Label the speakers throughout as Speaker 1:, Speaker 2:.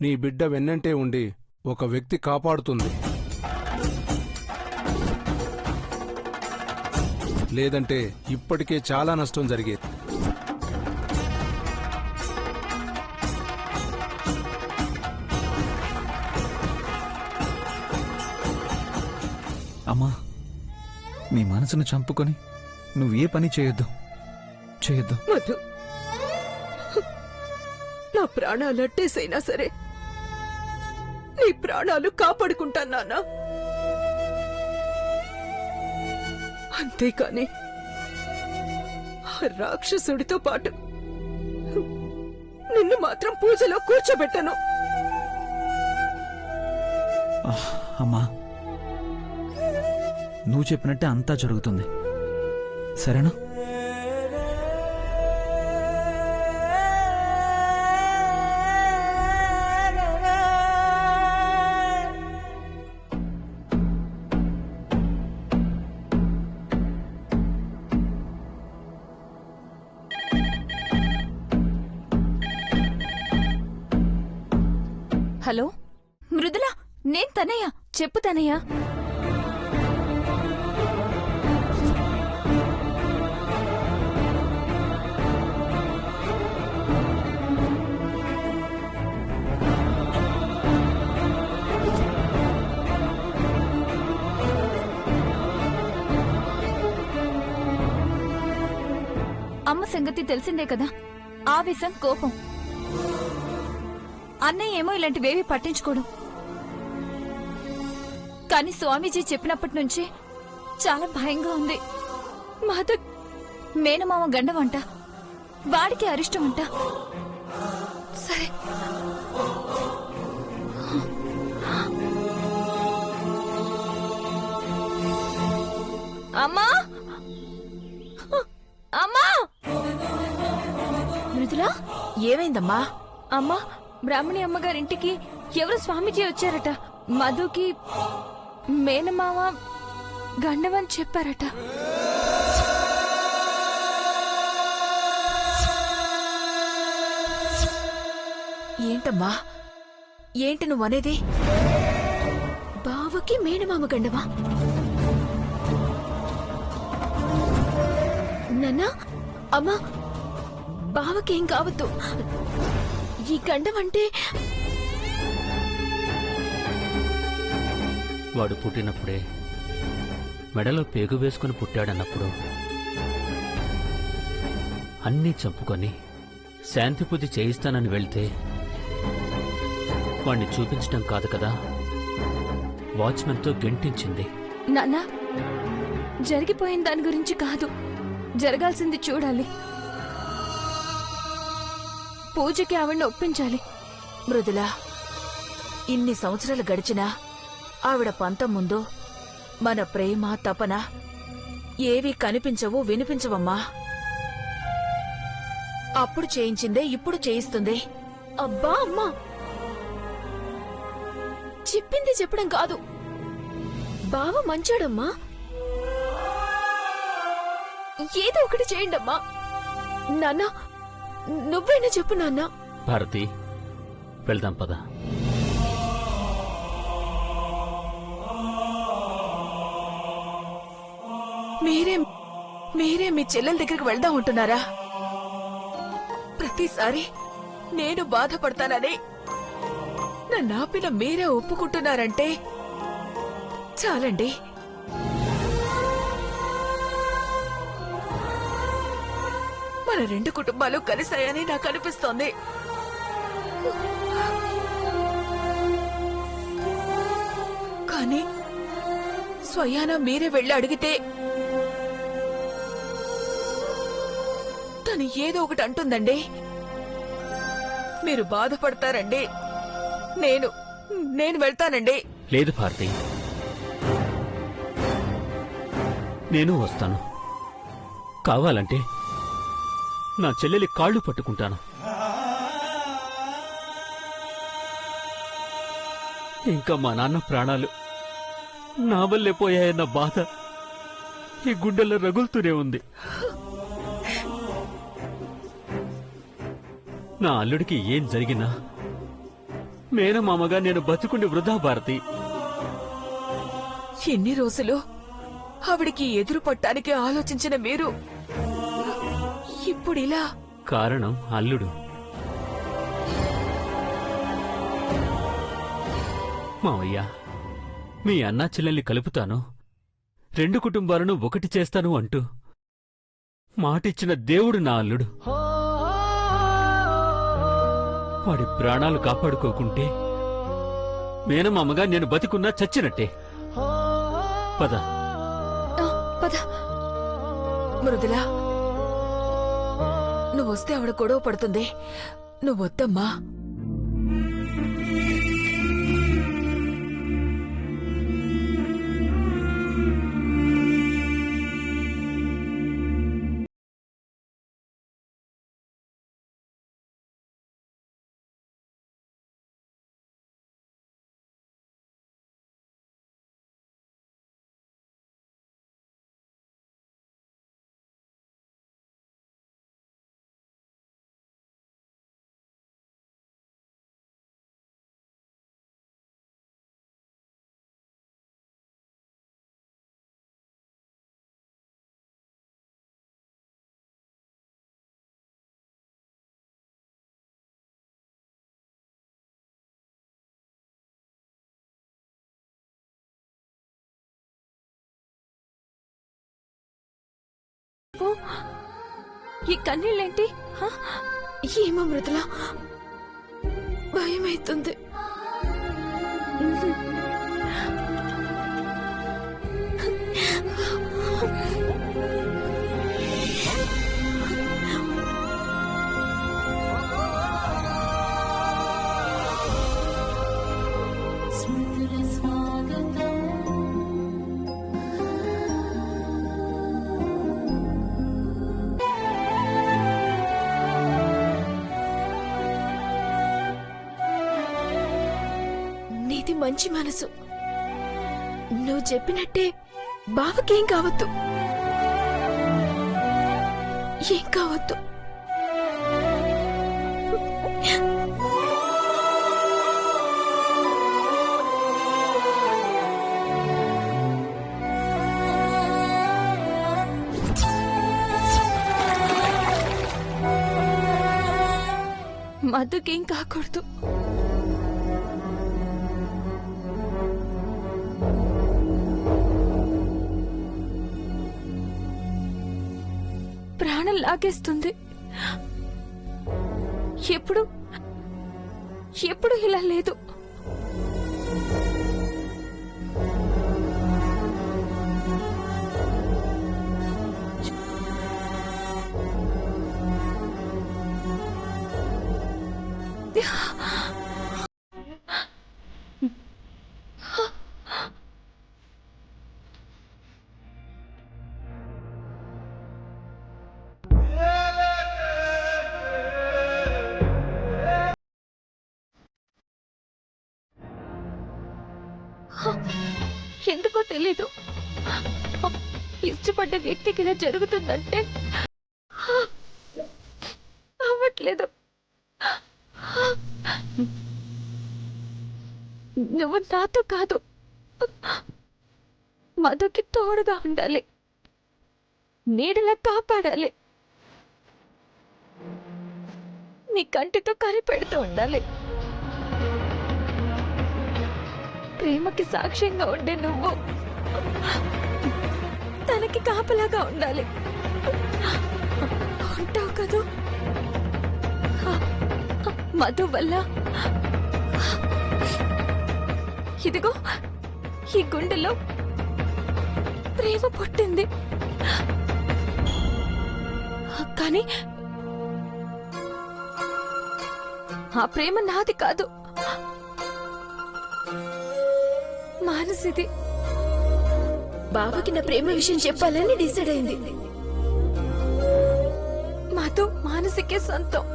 Speaker 1: నీ బిడ్డ వెన్నంటే ఉండి ఒక వ్యక్తి కాపాడుతుంది. లేదంటే ఇప్పటికే చాలా నష్టం జరిగేది.
Speaker 2: అమ్మా, నీ మనసును చంపుకొని నువ్వే పని చేయొద్దు.
Speaker 3: మధు, నా ప్రాణాలు అట్టేసైనా సరే నీ ప్రాణాలు కాపాడుకుంటాను నాన్న. అంతేకాని ఆ రాక్షసుడితో పాటు నిన్ను మాత్రం పూజలో కూర్చోబెట్టను.
Speaker 2: అమ్మా, నువ్వు చెప్పినట్టే అంతా జరుగుతుంది, సరేనా?
Speaker 4: హలో మృదుల, నేను తనయ్య. చెప్పు తనయ్య. అమ్మ సంగతి తెలిసిందే కదా. ఆవేశం, కోపం. అన్నయ్య ఏమో ఇలాంటివేవీ పట్టించుకోడు. కానీ స్వామీజీ చెప్పినప్పటి నుంచి చాలా భయంగా ఉంది. మాధవ్ మేనమామ గండవంట, వాడికి అరిష్టమంట. సరే, అమ్మా అమ్మా. మృదులా,
Speaker 3: ఏమైందమ్మా?
Speaker 4: అమ్మా, బ్రాహ్మణి అమ్మగారింటికి ఎవరు స్వామీజీ వచ్చారట. మధుకి మేనమామ గండవని చెప్పారట.
Speaker 3: ఏంటమ్మా, ఏంటి నువ్వనేది? బావకి మేనమామ గండవా? నాన్నా, అమ్మా, బావకేం కావద్దు. ఈ గండమంటే
Speaker 5: వాడు పుట్టినప్పుడే మెడలో పేగు వేసుకుని పుట్టాడన్నప్పుడు అన్నీ చంపుకొని శాంతి పూజ చేయిస్తానని వెళ్తే వాణ్ణి చూపించటం కాదు కదా, వాచ్మెన్తో గెంటించింది.
Speaker 4: నాన్నా, జరిగిపోయిన దాని గురించి కాదు, జరగాల్సింది చూడాలి. పూజకి ఆవిడ్ని ఒప్పించాలి.
Speaker 3: మృదులా, ఇన్ని సంవత్సరాలు గడిచినా ఆవిడ పంతం ముందు మన ప్రేమ, తపన ఏవీ కనిపించవు, వినిపించవమ్మా. అప్పుడు చేయించిందే ఇప్పుడు చేయిస్తుంది.
Speaker 4: అబ్బా అమ్మా, చెప్పింది చెప్పడం కాదు. బావ మంచాడమ్మా, ఏదో ఒకటి చేయండి అమ్మా. నాన్న, నువ్వైనా చెప్పు నాన్న.
Speaker 5: భారతి, వెళ్దాం పద.
Speaker 3: మీరే మీ చెల్లెల దగ్గరికి వెళ్దాం ఉంటున్నారా? ప్రతిసారి నేను బాధపడతానని నన్నాపిన మీరే ఒప్పుకుంటున్నారంటే చాలండి. మన రెండు కుటుంబాలు కలిశాయని నాకు అనిపిస్తోంది. కానీ స్వయాన మీరే వెళ్ళి అడిగితే తను ఏదో ఒకటి అంటుందండి. మీరు బాధపడతారండి. నేను వెళ్తానండి.
Speaker 5: లేదు భారతి, నేను వస్తాను. కావాలంటే నా చెల్లెలి కాళ్ళు పట్టుకుంటాను. ఇంకా మా నాన్న ప్రాణాలు నా వల్లే పోయాయన్న బాధ ఈ గుండెల్లో రగులుతూనే ఉంది. నా అల్లుడికి ఏం జరిగినా మేనమామగా నేను బతుకుండి వృధా భారతి.
Speaker 3: ఎన్ని రోజులు ఆవిడికి ఎదురు పట్టానికి ఆలోచించిన మీరు ఇప్పుడిలా.
Speaker 5: కారణం అల్లుడు. మావయ్య, మీ అన్నా చెల్లెల్ని కలుపుతాను, 2 కుటుంబాలను ఒకటి చేస్తాను అంటూ మాటిచ్చిన దేవుడు నా అల్లుడు. వాడి ప్రాణాలు కాపాడుకోకుంటే మేనమామగా నేను బతికున్నా చచ్చినట్టే. పద.
Speaker 4: పద.
Speaker 3: మృదులా, నువ్వొస్తే ఆవిడ గొడవ పడుతుంది. నువ్వొద్దమ్మా.
Speaker 4: ఈ కన్నీళ్ళేంటి? ఏమో మృదుల, భయమైతుంది. నీది మంచి మనసు. నువ్వు చెప్పినట్టే బావకేం కావద్దు, ఏం కావద్దు. మధుకేం కాకూడదు. ప్రాణం లాగేస్తుంది. ఎప్పుడు ఎప్పుడు ఇలా లేదు. ఎందుకో తెలీదు, ఇష్టపడ్డ వ్యక్తికి ఇలా జరుగుతుందంటే అవ్వట్లేదు. నువ్వు నాతో కాదు, మధుకి తోడుగా ఉండాలి, నీడలా కాపాడాలి, నీ కంటితో కనిపెడుతూ ఉండాలి. ప్రేమకి సాక్ష్యంగా ఉండే నువ్వు తనకి కాపలాగా ఉండాలి. ఉంటావు కదూ? మధు వల్ల ఇదిగో ఈ గుండెలో ప్రేమ పుట్టింది. కానీ ఆ ప్రేమ నాది కాదు, మానసిది. బావకి నా ప్రేమ విషయం చెప్పాలని డిసైడ్ అయింది. మాతో మానసికే సొంతం.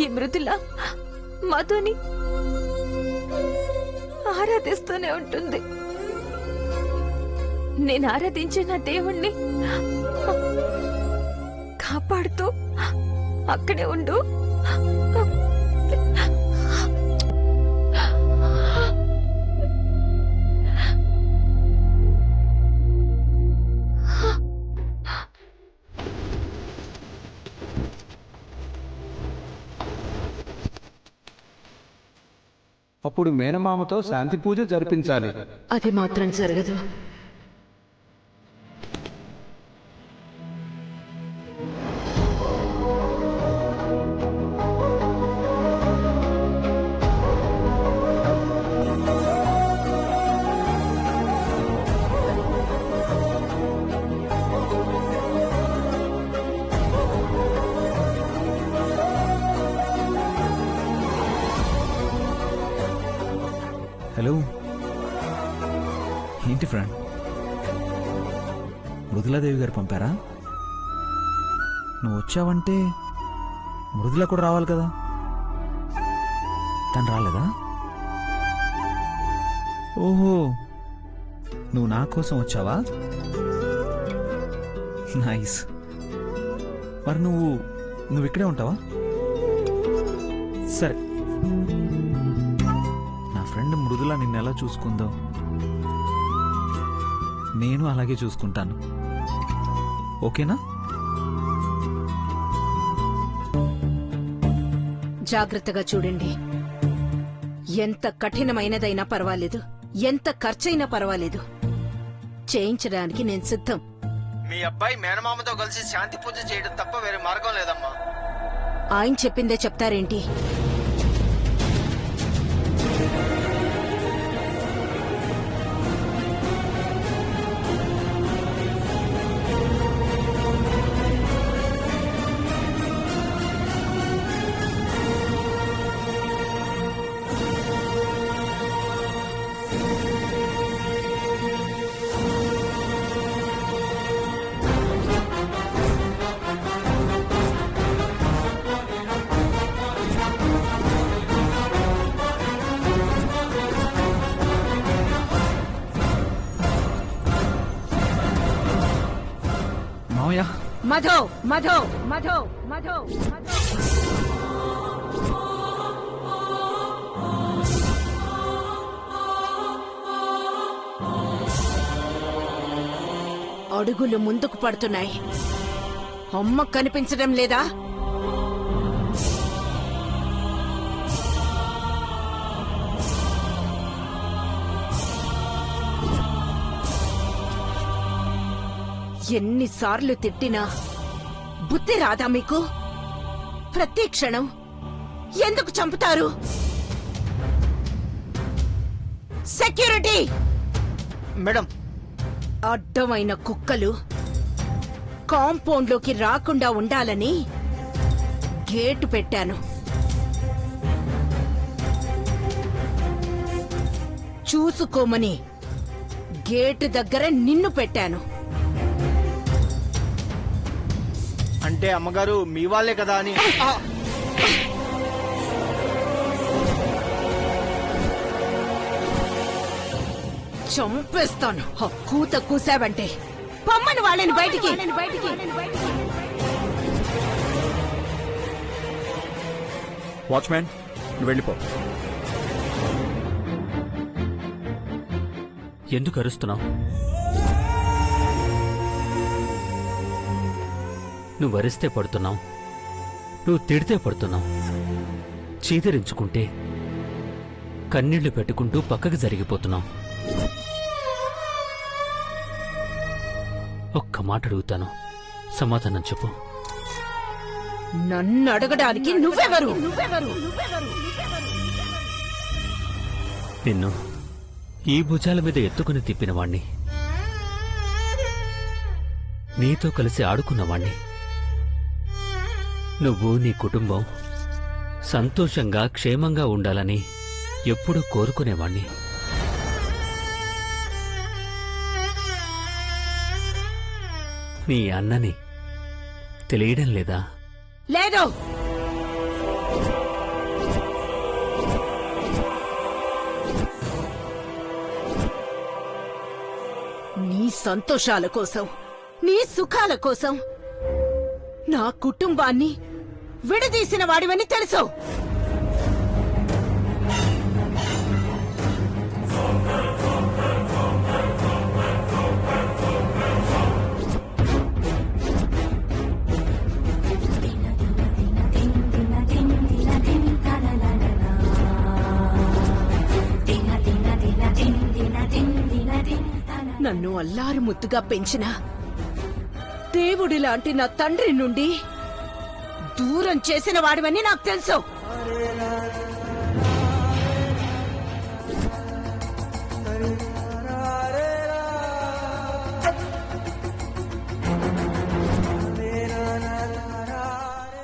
Speaker 4: ఈ మృదుల మధుని ఆరాధిస్తూనే ఉంటుంది. నేను ఆరాధించే నా దేవుణ్ణి కాపాడుతూ అక్కడే ఉండు.
Speaker 6: అప్పుడు మేనమామతో శాంతి పూజ జరిపించాలి.
Speaker 3: అది మాత్రం జరగదు.
Speaker 2: హలో, ఏంటి ఫ్రెండ్, మృదులాదేవి గారు పంపారా? నువ్వు వచ్చావంటే మృదుల కూడా రావాలి కదా. తను రాలేదా? ఓహో, నువ్వు నా కోసం వచ్చావా? నైస్. మరి నువ్వు ఇక్కడే ఉంటావా? సరే, నా ఫ్రెండ్ మృదుల నిన్ను ఎలా చూసుకుందో నేను అలాగే చూసుకుంటాను. ఓకేనా?
Speaker 7: జాగ్రత్తగా చూడండి. ఎంత కఠినమైనదైనా పర్వాలేదు, ఎంత ఖర్చైనా పర్వాలేదు, చేయించడానికి నేను సిద్ధం.
Speaker 8: మీ అబ్బాయి మేనమామతో కలిసి శాంతి పూజ చేయడం తప్ప వేరే మార్గం లేదమ్మా.
Speaker 7: ఆయన చెప్పిందే చెప్తారేంటి?
Speaker 2: మావయ్య,
Speaker 7: మధో మధో మధో మధో మధో అడుగులు ముందుకు పడుతున్నాయి. అమ్మ కనిపించడం లేదా? ఎన్నిసార్లు తిట్టినా బుద్ధి రాదా మీకు? ప్రతి క్షణం ఎందుకు చంపుతారు? సెక్యూరిటీ!
Speaker 8: మేడం,
Speaker 7: అడ్డమైన కుక్కలు కాంపౌండ్లోకి రాకుండా ఉండాలని గేటు పెట్టాను. చూసుకోమని గేటు దగ్గర నిన్ను పెట్టాను.
Speaker 8: అంటే అమ్మగారు మీ వాళ్ళే కదా అని.
Speaker 7: చంపేస్తాను. కూత కూసావంటే పమ్మని వాళ్ళని బయటికి.
Speaker 2: వాచ్మ్యాన్, నువ్వు వెళ్ళిపో.
Speaker 5: ఎందుకు అరుస్తున్నావు? నువ్వు అరిస్తే పడుతున్నావు, నువ్వు తిడితే పడుతున్నావు, చీదరించుకుంటే కన్నీళ్లు పెట్టుకుంటూ పక్కకు జరిగిపోతున్నావు. ఒక్క మాట అడుగుతాను, సమాధానం చెప్పు.
Speaker 7: నన్ను అడగడానికి నువ్వెవరు?
Speaker 5: నిన్ను ఈ భుజాల మీద ఎత్తుకుని తిప్పినవాణ్ణి, నీతో కలిసి ఆడుకున్నవాణ్ణి, నువ్వు నీ కుటుంబం సంతోషంగా క్షేమంగా ఉండాలని ఎప్పుడూ కోరుకునేవాణ్ణి. నీ అన్నని తెలియడం లేదా?
Speaker 7: లేదు. నీ సంతోషాల కోసం, నీ సుఖాల కోసం నా కుటుంబాన్ని విడదీసిన వాడివని తెలుసు. నన్ను అల్లారు ముద్దుగా పెంచిన దేవుడి లాంటి నా తండ్రి నుండి దూరం చేసిన వాడివని నాకు తెలుసు.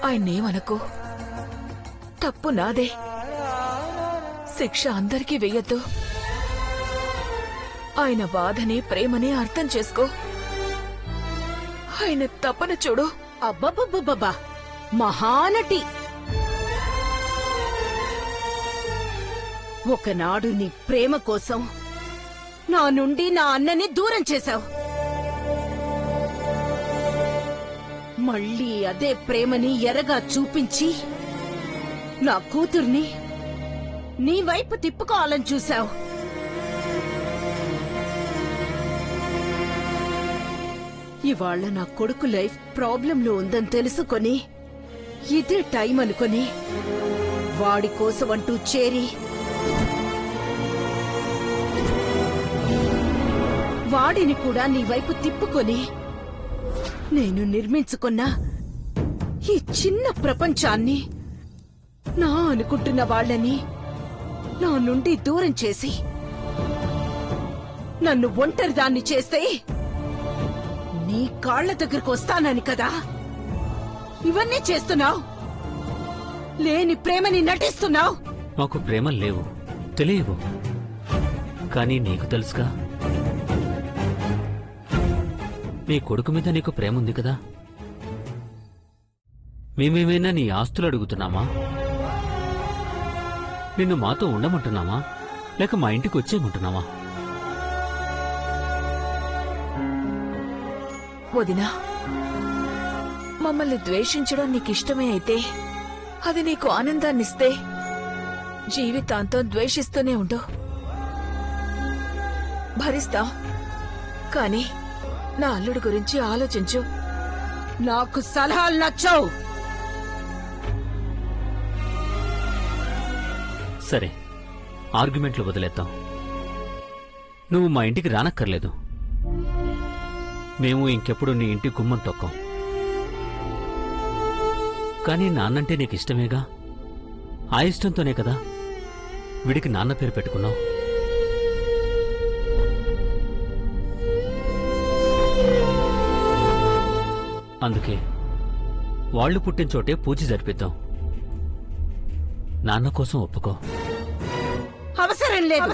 Speaker 3: ఆయన్నేమనకు, తప్పు నాదే. శిక్ష అందరికీ వెయ్యొద్దు. ఆయన బాధని ప్రేమని అర్థం చేసుకో. ఆయన తపన చూడు.
Speaker 7: అబ్బబ్బబ్బబ్బా, మహానటి. ఒకనాడు నీ ప్రేమ కోసం నా నుండి నా అన్నని దూరం చేశావు. మళ్ళీ అదే ప్రేమని ఎరగా చూపించి నా కూతుర్ని నీ వైపు తిప్పుకోవాలని చూశావు. ఇవాళ నా కొడుకు లైఫ్ ప్రాబ్లంలో ఉందని తెలుసుకొని ఇదే టైం అనుకొని వాడి కోసం అంటూ చేరి వాడిని కూడా నీ వైపు తిప్పుకొని నేను నిర్మించుకున్న ఈ చిన్న ప్రపంచాన్ని నా అనుకుంటున్న వాళ్ళని నా నుండి దూరం చేసి నన్ను ఒంటరిదాన్ని చేస్తే నీ కాళ్ల దగ్గరకు వస్తానని కదా ఇవన్నీ చేస్తున్నావు. లేని ప్రేమని నటిస్తున్నావు.
Speaker 5: మాకు ప్రేమలు లేవు, తెలియవు. కానీ నీకు తెలుసుగా, నీ కొడుకు మీద నీకు ప్రేమ ఉంది కదా. మేమేమైనా నీ ఆస్తులు అడుగుతున్నామా? నిన్ను మాతో ఉండమంటున్నామా, లేక మా ఇంటికి వచ్చేయమంటున్నావా?
Speaker 3: వదినా, మమ్మల్ని ద్వేషించడం నీకిష్టమే అయితే, అది నీకు ఆనందాన్నిస్తే జీవితాంతం ద్వేషిస్తూనే ఉండు. భరిస్తా. కాని నా అల్లుడి గురించి ఆలోచించు.
Speaker 7: నాకు సలహాలు నచ్చవు.
Speaker 5: సరే, ఆర్గ్యుమెంట్లు వదిలేద్దాం. నువ్వు మా ఇంటికి రానక్కర్లేదు. మేము ఇంకెప్పుడు నీ ఇంటి గుమ్మం తొక్కం. కానీ నాన్నంటే నీకు ఇష్టమేగా. ఆ ఇష్టంతోనే కదా వీడికి నాన్న పేరు పెట్టుకున్నావు. అందుకే వాళ్ళు పుట్టిన చోటే పూజ జరిపిద్దాం. నాన్న కోసం ఒప్పుకో.
Speaker 7: అవసరం లేదు.